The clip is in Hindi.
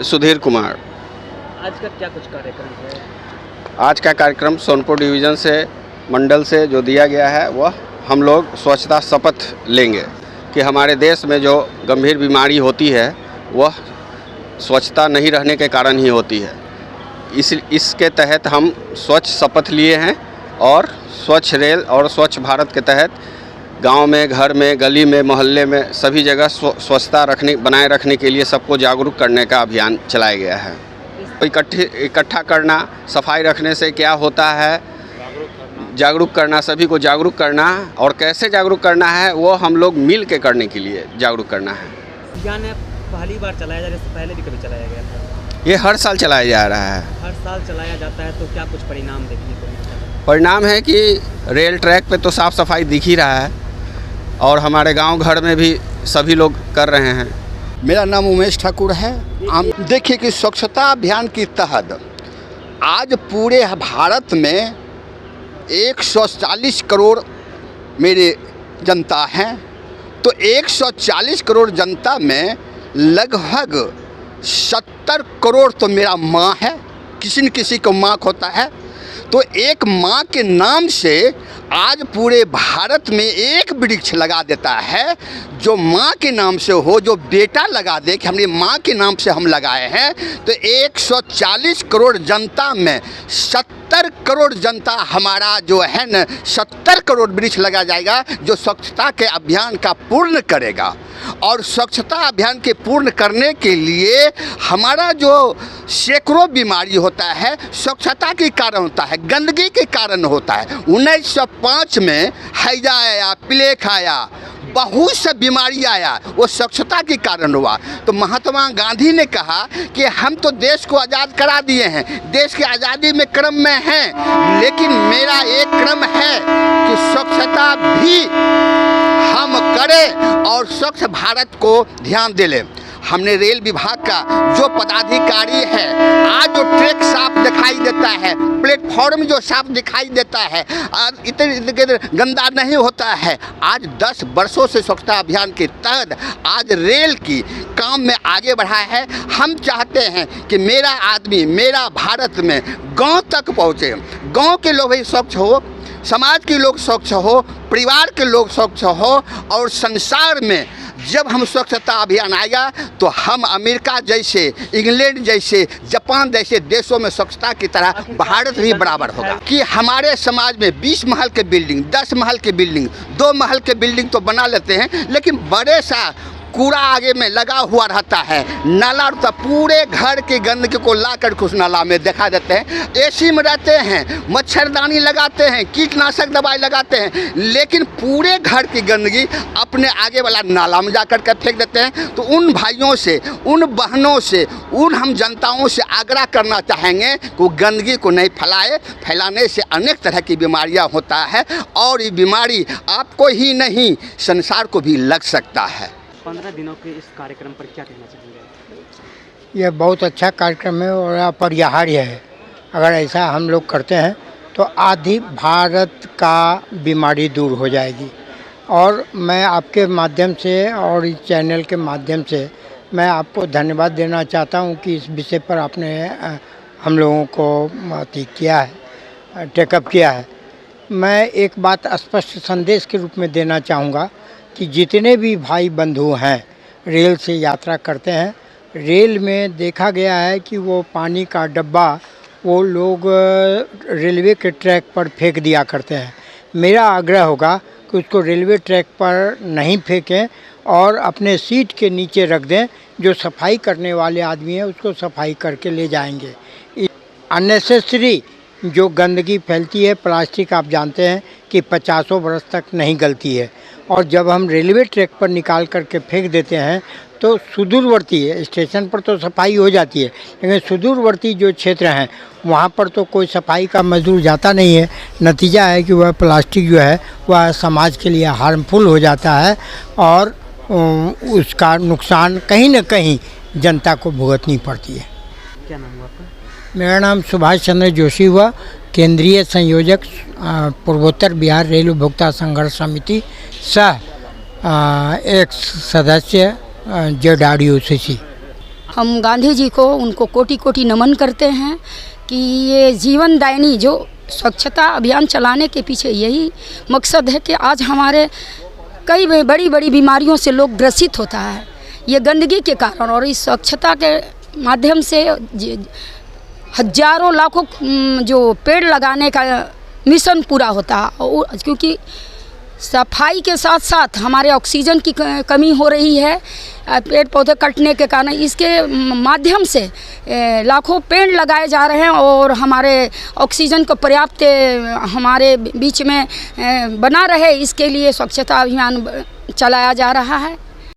सुधीर कुमार। आज का क्या कुछ कार्यक्रम है? आज का कार्यक्रम सोनपुर डिवीज़न से मंडल से जो दिया गया है वह हम लोग स्वच्छता शपथ लेंगे कि हमारे देश में जो गंभीर बीमारी होती है वह स्वच्छता नहीं रहने के कारण ही होती है। इसके तहत हम स्वच्छ शपथ लिए हैं और स्वच्छ रेल और स्वच्छ भारत के तहत गांव में, घर में, गली में, मोहल्ले में सभी जगह स्वच्छता बनाए रखने के लिए सबको जागरूक करने का अभियान चलाया गया है। इकट्ठा करना, सफाई रखने से क्या होता है, जागरूक करना, सभी को जागरूक करना, और कैसे जागरूक करना है वो हम लोग मिल के करने के लिए जागरूक करना है। अभियान पहली बार चलाया जा रहा है, इससे पहले भी कभी चलाया गया था? ये हर साल चलाया जा रहा है। हर साल चलाया जाता है, तो क्या कुछ परिणाम देखने को मिलता है? परिणाम है कि रेल ट्रैक पे तो साफ़ सफाई दिख ही रहा है और हमारे गांव घर में भी सभी लोग कर रहे हैं। मेरा नाम उमेश ठाकुर है। हम देखिए कि स्वच्छता अभियान के तहत आज पूरे भारत में 140 करोड़ मेरे जनता हैं, तो 140 करोड़ जनता में लगभग 70 करोड़ तो मेरा माँ है, किसी न किसी को माँ होता है। तो एक माँ के नाम से आज पूरे भारत में एक वृक्ष लगा देता है जो माँ के नाम से हो, जो बेटा लगा दे कि हमने माँ के नाम से हम लगाए हैं। तो 140 करोड़ जनता में 70 करोड़ जनता हमारा जो है न 70 करोड़ वृक्ष लगा जाएगा जो स्वच्छता के अभियान का पूर्ण करेगा। और स्वच्छता अभियान के पूर्ण करने के लिए हमारा जो सैकड़ों बीमारी होता है स्वच्छता के कारण होता है, गंदगी के कारण होता है। 1905 में हैजा आया, प्लेग आया, बहुत सा बीमारी आया, वो स्वच्छता के कारण हुआ। तो महात्मा गांधी ने कहा कि हम तो देश को आज़ाद करा दिए हैं, देश की आज़ादी में क्रम में हैं, लेकिन मेरा एक क्रम है कि स्वच्छता भी हम करें और स्वच्छ भारत को ध्यान दे लें। हमने रेल विभाग का जो पदाधिकारी है, आज जो ट्रैक साफ दिखाई देता है, प्लेटफॉर्म जो साफ दिखाई देता है, इतने गंदा नहीं होता है। आज 10 वर्षों से स्वच्छता अभियान के तहत आज रेल की काम में आगे बढ़ा है। हम चाहते हैं कि मेरा आदमी, मेरा भारत में गांव तक पहुँचे, गांव के लोग भी स्वच्छ हो, समाज के लोग स्वच्छ हो, परिवार के लोग स्वच्छ हो, और संसार में जब हम स्वच्छता अभियान आएगा तो हम अमेरिका जैसे, इंग्लैंड जैसे, जापान जैसे देशों में स्वच्छता की तरह भारत भी बराबर होगा। कि हमारे समाज में 20 महल के बिल्डिंग, 10 महल के बिल्डिंग, 2 महल के बिल्डिंग तो बना लेते हैं, लेकिन बड़े सा कूड़ा आगे में लगा हुआ रहता है, नाला तो पूरे घर की गंदगी को लाकर उस नाला में दिखा देते हैं। एसी में रहते हैं, मच्छरदानी लगाते हैं, कीटनाशक दवाई लगाते हैं, लेकिन पूरे घर की गंदगी अपने आगे वाला नाला में जाकर के फेंक देते हैं। तो उन भाइयों से, उन बहनों से, उन हम जनताओं से आग्रह करना चाहेंगे कि वो गंदगी को नहीं फैलाए। फैलाने से अनेक तरह की बीमारियाँ होता है और ये बीमारी आपको ही नहीं संसार को भी लग सकता है। 15 दिनों के इस कार्यक्रम पर क्या कहना चाहेंगे? यह बहुत अच्छा कार्यक्रम है और अपरिहार्य है। अगर ऐसा हम लोग करते हैं तो आधी भारत का बीमारी दूर हो जाएगी। और मैं आपके माध्यम से और इस चैनल के माध्यम से मैं आपको धन्यवाद देना चाहता हूं कि इस विषय पर आपने हम लोगों को किया है, टेकअप किया है। मैं एक बात स्पष्ट संदेश के रूप में देना चाहूँगा कि जितने भी भाई बंधु हैं रेल से यात्रा करते हैं, रेल में देखा गया है कि वो पानी का डब्बा वो लोग रेलवे के ट्रैक पर फेंक दिया करते हैं। मेरा आग्रह होगा कि उसको रेलवे ट्रैक पर नहीं फेंकें और अपने सीट के नीचे रख दें। जो सफाई करने वाले आदमी हैं उसको सफाई करके ले जाएंगे। अननेसेसरी जो गंदगी फैलती है, प्लास्टिक आप जानते हैं कि 50 बरस तक नहीं गलती है, और जब हम रेलवे ट्रैक पर निकाल करके फेंक देते हैं तो सुदूरवर्ती स्टेशन पर तो सफाई हो जाती है, लेकिन सुदूरवर्ती जो क्षेत्र हैं वहाँ पर तो कोई सफाई का मजदूर जाता नहीं है। नतीजा है कि वह प्लास्टिक जो है वह समाज के लिए हार्मफुल हो जाता है और उसका नुकसान कहीं न कहीं जनता को भुगतनी पड़ती है। क्या नाम हुआ आपका? मेरा नाम सुभाष चंद्र जोशी हुआ, केंद्रीय संयोजक पूर्वोत्तर बिहार रेल उपभोक्ता संघर्ष समिति सह एक सदस्य JRUCC। हम गांधी जी को उनको कोटि कोटि नमन करते हैं कि ये जीवनदायिनी जो स्वच्छता अभियान चलाने के पीछे यही मकसद है कि आज हमारे कई बड़ी बड़ी बीमारियों से लोग ग्रसित होता है ये गंदगी के कारण, और इस स्वच्छता के माध्यम से हजारों लाखों जो पेड़ लगाने का मिशन पूरा होता है, क्योंकि सफाई के साथ साथ हमारे ऑक्सीजन की कमी हो रही है पेड़ पौधे कटने के कारण। इसके माध्यम से लाखों पेड़ लगाए जा रहे हैं और हमारे ऑक्सीजन को पर्याप्त हमारे बीच में बना रहे, इसके लिए स्वच्छता अभियान चलाया जा रहा है।